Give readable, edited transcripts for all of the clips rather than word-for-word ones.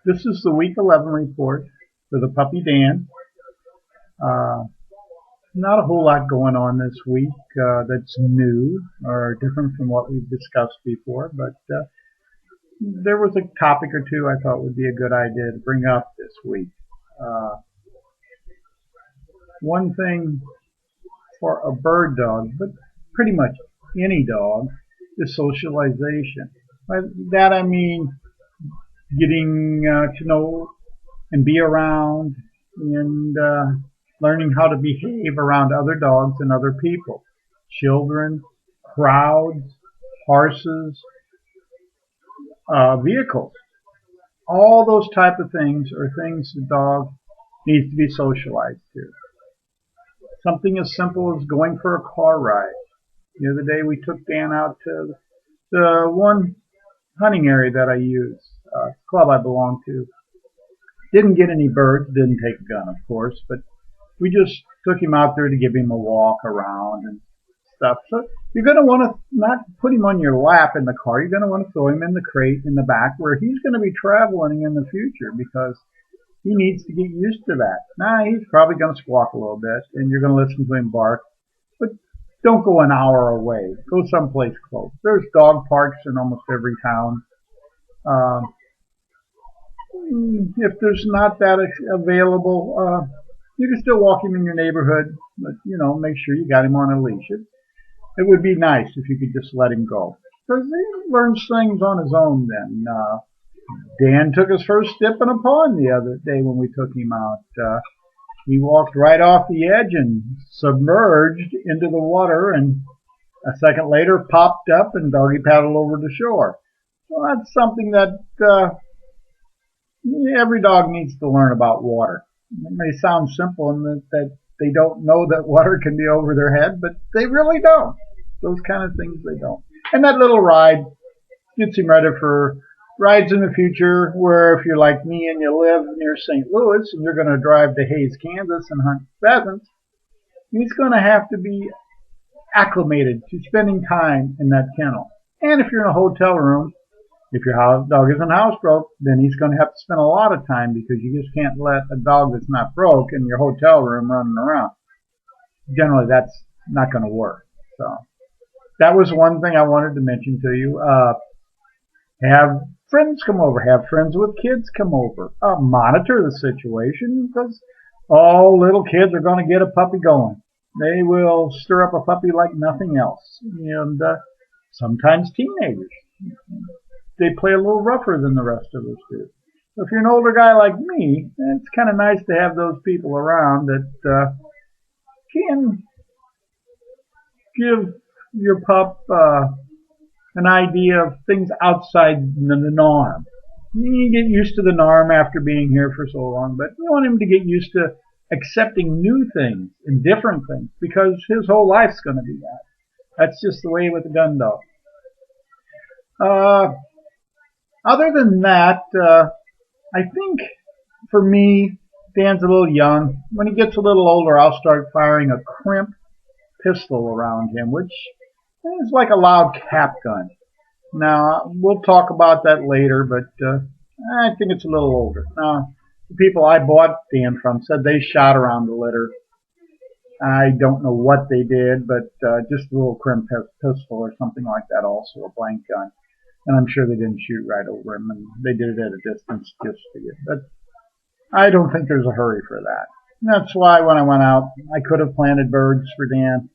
This is the week 11 report for the puppy Dan. Uh, Not a whole lot going on this week that's new or different from what we've discussed before, but there was a topic or two I thought would be a good idea to bring up this week. Uh, One thing for a bird dog, but pretty much any dog, is socialization. By that I mean getting to know and be around and learning how to behave around other dogs and other people, children, crowds, horses, vehicles. All those type of things are things the dog needs to be socialized to. Something as simple as going for a car ride. The other day we took Dan out to the one hunting area that I use, club I belong to. Didn't get any birds, didn't take a gun, of course, but we just took him out there to give him a walk around and stuff. So you're going to want to not put him on your lap in the car. You're going to want to throw him in the crate in the back where he's going to be traveling in the future because he needs to get used to that. Now, he's probably going to squawk a little bit, and you're going to listen to him bark, but don't go an hour away. Go someplace close. There's dog parks in almost every town. If there's not that available, you can still walk him in your neighborhood, but make sure you got him on a leash. It would be nice if you could just let him go, because he learns things on his own. Then Dan took his first dip in a pond the other day when we took him out. He walked right off the edge and submerged into the water, and a second later popped up and doggy paddled over to shore. Well, that's something that every dog needs to learn about water. It may sound simple in that they don't know that water can be over their head, but they really don't. Those kind of things they don't. And that little ride gets him ready for rides in the future where if you're like me and you live near St. Louis and you're going to drive to Hays, Kansas and hunt pheasants, he's going to have to be acclimated to spending time in that kennel. And if you're in a hotel room, if your dog isn't housebroke, then he's going to have to spend a lot of time because you just can't let a dog that's not broke in your hotel room running around. Generally, that's not going to work. So that was one thing I wanted to mention to you. Have friends come over. Have friends with kids come over. Monitor the situation because all little kids are going to get a puppy going. They will stir up a puppy like nothing else. And sometimes teenagers. They play a little rougher than the rest of us do. So if you're an older guy like me, it's kind of nice to have those people around that can give your pup an idea of things outside the norm. You get used to the norm after being here for so long, but you want him to get used to accepting new things and different things because his whole life's going to be that. That's just the way with the Gundog. Other than that, I think for me, Dan's a little young. When he gets a little older, I'll start firing a crimp pistol around him, which is like a loud cap gun. Now, we'll talk about that later, but I think it's a little older. Now, the people I bought Dan from said they shot around the litter. I don't know what they did, but just a little crimp pistol or something like that, also a blank gun. And I'm sure they didn't shoot right over him, and they did it at a distance just to get. But I don't think there's a hurry for that. And that's why when I went out, I could have planted birds for Dan,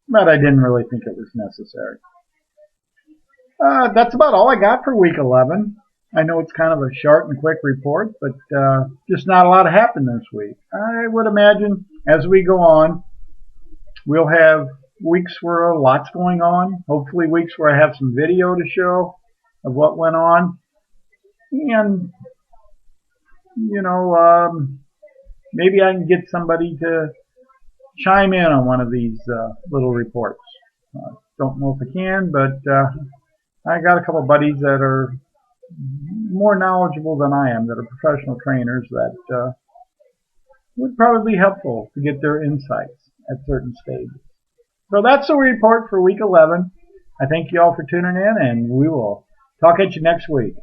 but I didn't really think it was necessary. That's about all I got for week 11. I know it's kind of a short and quick report, but just not a lot happened this week. I would imagine as we go on, we'll have weeks where a lot's going on. Hopefully weeks where I have some video to show of what went on. And, maybe I can get somebody to chime in on one of these little reports. Don't know if I can, but I got a couple of buddies that are more knowledgeable than I am, that are professional trainers that would probably be helpful to get their insights at certain stages. So that's the report for week 11. I thank you all for tuning in, and we will talk at you next week.